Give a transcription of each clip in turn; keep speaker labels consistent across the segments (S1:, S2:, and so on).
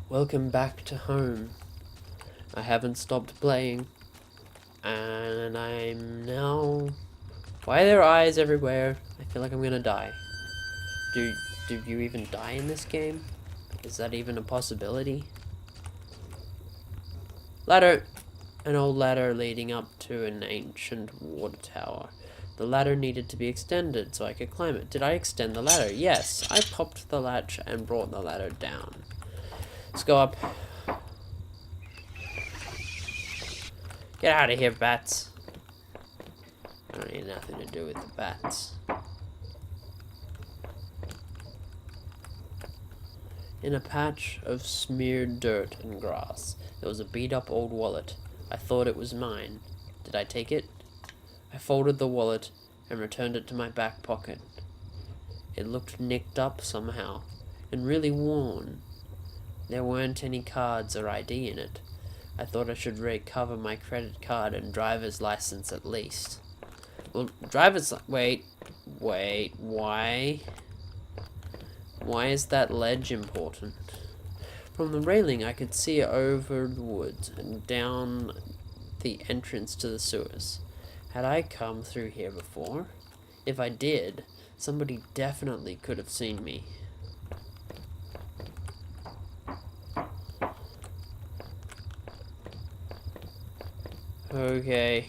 S1: Welcome back to home. I haven't stopped playing, and I'm now... Why are there eyes everywhere? I feel like I'm gonna die. Do you even die in this game? Is that even a possibility? Ladder! An old ladder leading up to an ancient water tower. The ladder needed to be extended so I could climb it. Did I extend the ladder? Yes. I popped the latch and brought the ladder down. Let's go up. Get out of here, bats. I don't need nothing to do with the bats. In a patch of smeared dirt and grass, there was a beat-up old wallet. I thought it was mine. Did I take it? I folded the wallet and returned it to my back pocket. It looked nicked up somehow, and really worn. There weren't any cards or ID in it. I thought I should recover my credit card and driver's license at least. Well, wait, why? Why is that ledge important? From the railing I could see over the woods and down the entrance to the sewers. Had I come through here before? If I did, somebody definitely could have seen me. Okay.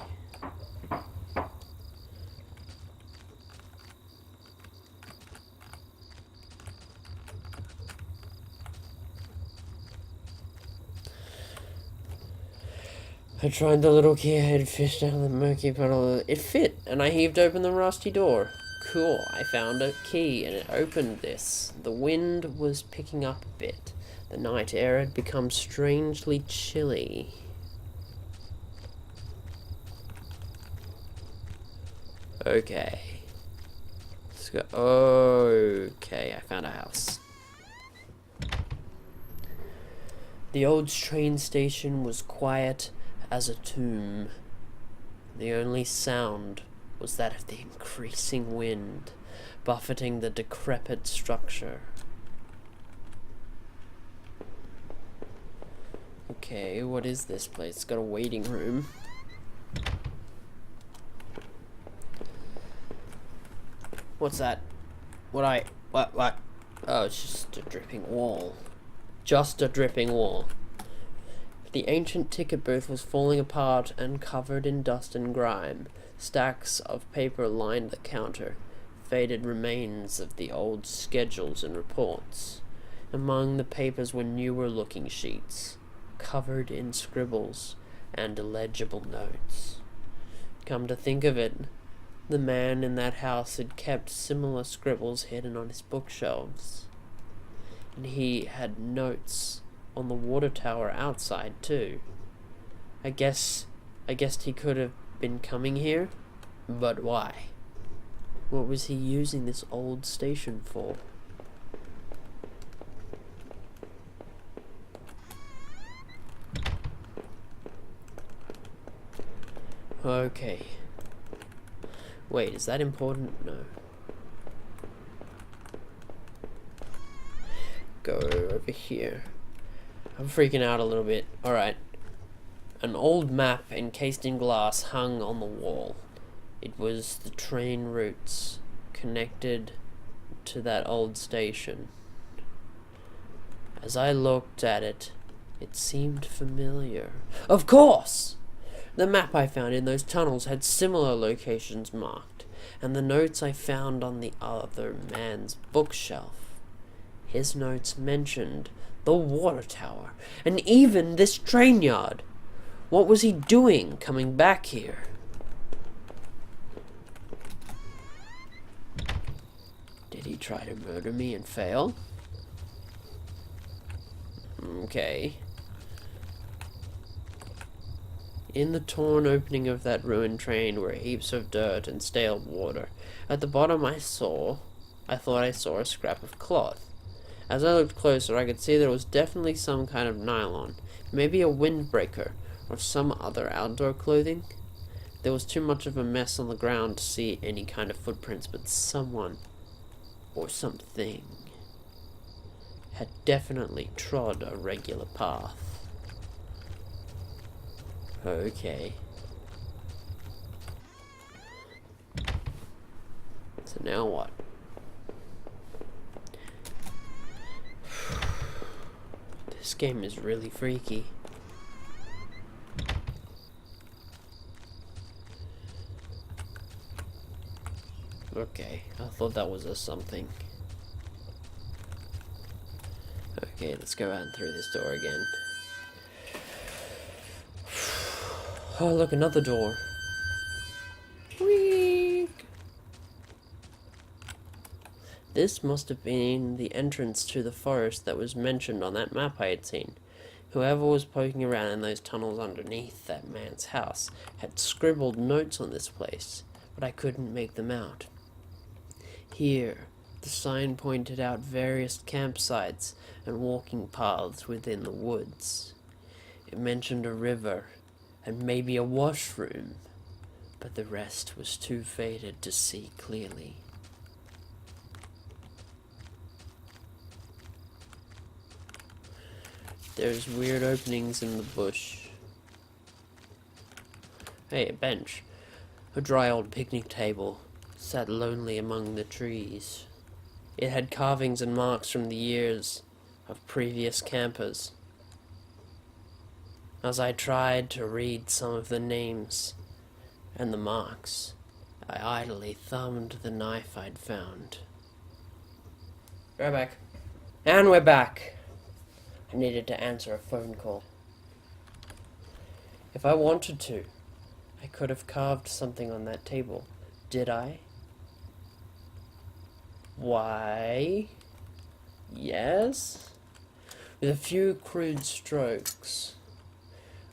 S1: I tried the little key I had fished out of the murky puddle. It fit, and I heaved open the rusty door. Cool, I found a key, and it opened this. The wind was picking up a bit. The night air had become strangely chilly. Okay. Let's go. Okay, I found a house. The old train station was quiet as a tomb. The only sound was that of the increasing wind, buffeting the decrepit structure. Okay, what is this place? It's got a waiting room. What's that? What? Oh, it's just a dripping wall. Just a dripping wall. The ancient ticket booth was falling apart and covered in dust and grime. Stacks of paper lined the counter, faded remains of the old schedules and reports. Among the papers were newer-looking sheets, covered in scribbles and illegible notes. Come to think of it, the man in that house had kept similar scribbles hidden on his bookshelves. And he had notes on the water tower outside, too. I guessed he could have been coming here, but why? What was he using this old station for? Okay. Wait, is that important? No. Go over here. I'm freaking out a little bit. Alright. An old map encased in glass hung on the wall. It was the train routes connected to that old station. As I looked at it, it seemed familiar. Of course! The map I found in those tunnels had similar locations marked, and the notes I found on the other man's bookshelf. His notes mentioned the water tower, and even this train yard. What was he doing coming back here? Did he try to murder me and fail? Okay. In the torn opening of that ruined train were heaps of dirt and stale water. At the bottom I thought I saw a scrap of cloth. As I looked closer, I could see there was definitely some kind of nylon, maybe a windbreaker, or some other outdoor clothing. There was too much of a mess on the ground to see any kind of footprints, but someone, or something, had definitely trod a regular path. Okay. So now what? This game is really freaky. Okay, I thought that was a something. Okay, let's go out and through this door again. Oh, look, another door. Week. This must have been the entrance to the forest that was mentioned on that map I had seen. Whoever was poking around in those tunnels underneath that man's house had scribbled notes on this place, but I couldn't make them out. Here, the sign pointed out various campsites and walking paths within the woods. It mentioned a river and maybe a washroom, but the rest was too faded to see clearly. There's weird openings in the bush. Hey, a bench. A dry old picnic table sat lonely among the trees. It had carvings and marks from the years of previous campers. As I tried to read some of the names and the marks, I idly thumbed the knife I'd found. Go back. And we're back. I needed to answer a phone call. If I wanted to, I could have carved something on that table. Did I? Why? Yes? With a few crude strokes,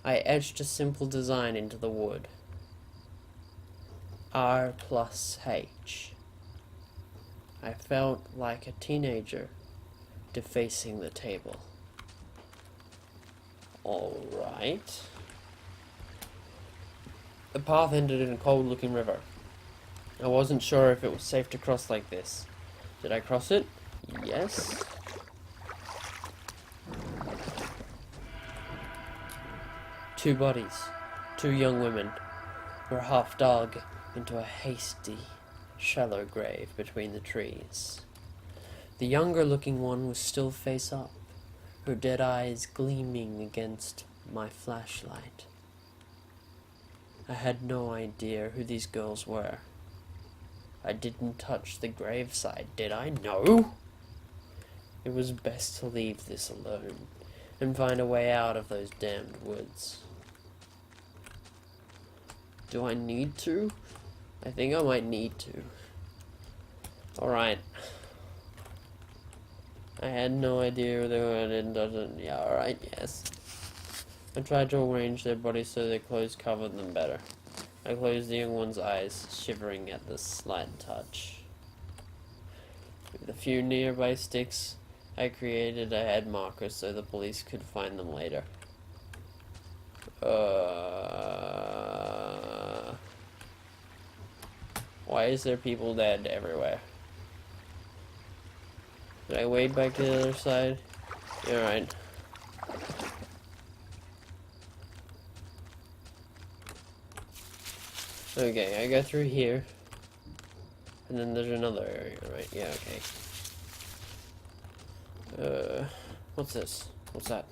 S1: I etched a simple design into the wood. R plus H. I felt like a teenager defacing the table. Alright. The path ended in a cold-looking river. I wasn't sure if it was safe to cross like this. Did I cross it? Yes. Two bodies, two young women, were half dug into a hasty, shallow grave between the trees. The younger-looking one was still face up, her dead eyes gleaming against my flashlight. I had no idea who these girls were. I didn't touch the graveside, did I? No! It was best to leave this alone and find a way out of those damned woods. Do I need to? I think I might need to. Alright. I had no idea who they were, and doesn't. Yeah, alright, yes. I tried to arrange their bodies so their clothes covered them better. I closed the young one's eyes, shivering at the slight touch. With a few nearby sticks, I created a head marker so the police could find them later. Why is there people dead everywhere? Did I wade back to the other side? Alright. Okay, I go through here. And then there's another area, right? Yeah, okay. What's this? What's that?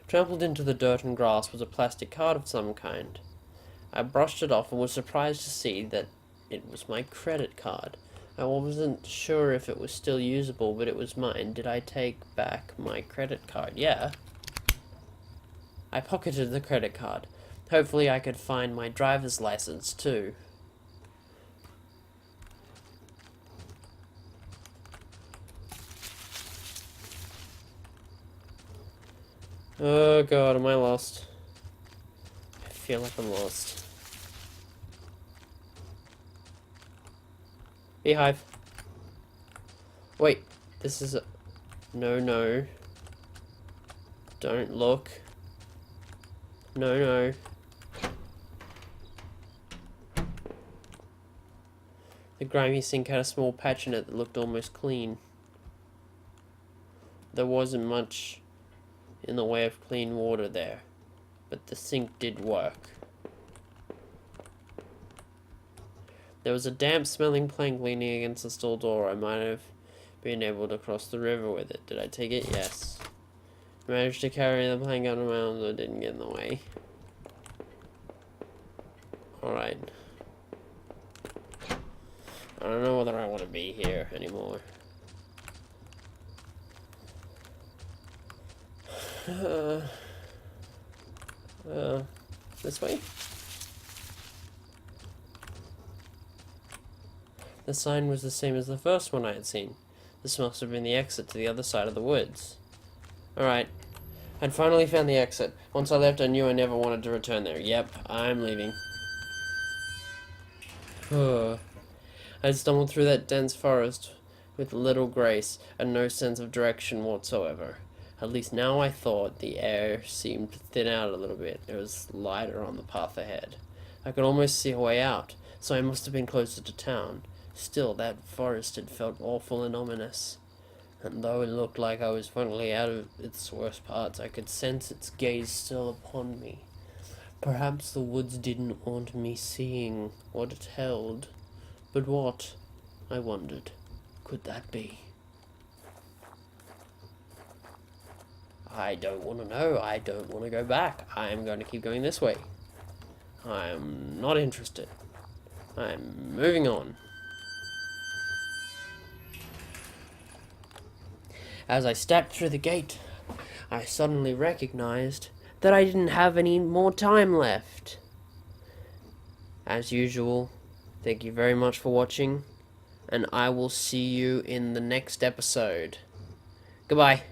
S1: Trampled into the dirt and grass was a plastic card of some kind. I brushed it off and was surprised to see that it was my credit card. I wasn't sure if it was still usable, but it was mine. Did I take back my credit card? Yeah. I pocketed the credit card. Hopefully I could find my driver's license too. Oh god, am I lost? I feel like I'm lost. Beehive. Wait, this is a... No, no. Don't look. No, no. The grimy sink had a small patch in it that looked almost clean. there wasn't much in the way of clean water there, but the sink did work. There was a damp smelling plank leaning against the stall door. I might have been able to cross the river with it. Did I take it? Yes. Managed to carry the plank out of bounds, so it didn't get in the way. Alright. I don't know whether I want to be here anymore. This way? The sign was the same as the first one I had seen. This must have been the exit to the other side of the woods. Alright. I'd finally found the exit. Once I left, I knew I never wanted to return there. Yep, I'm leaving. I'd stumbled through that dense forest with little grace and no sense of direction whatsoever. At least now I thought the air seemed to thin out a little bit. It was lighter on the path ahead. I could almost see a way out, so I must have been closer to town. Still, that forest had felt awful and ominous. And though it looked like I was finally out of its worst parts, I could sense its gaze still upon me. Perhaps the woods didn't want me seeing what it held. But what, I wondered, could that be? I don't want to know. I don't want to go back. I am going to keep going this way. I am not interested. I am moving on. As I stepped through the gate, I suddenly recognized that I didn't have any more time left. As usual, thank you very much for watching, and I will see you in the next episode. Goodbye.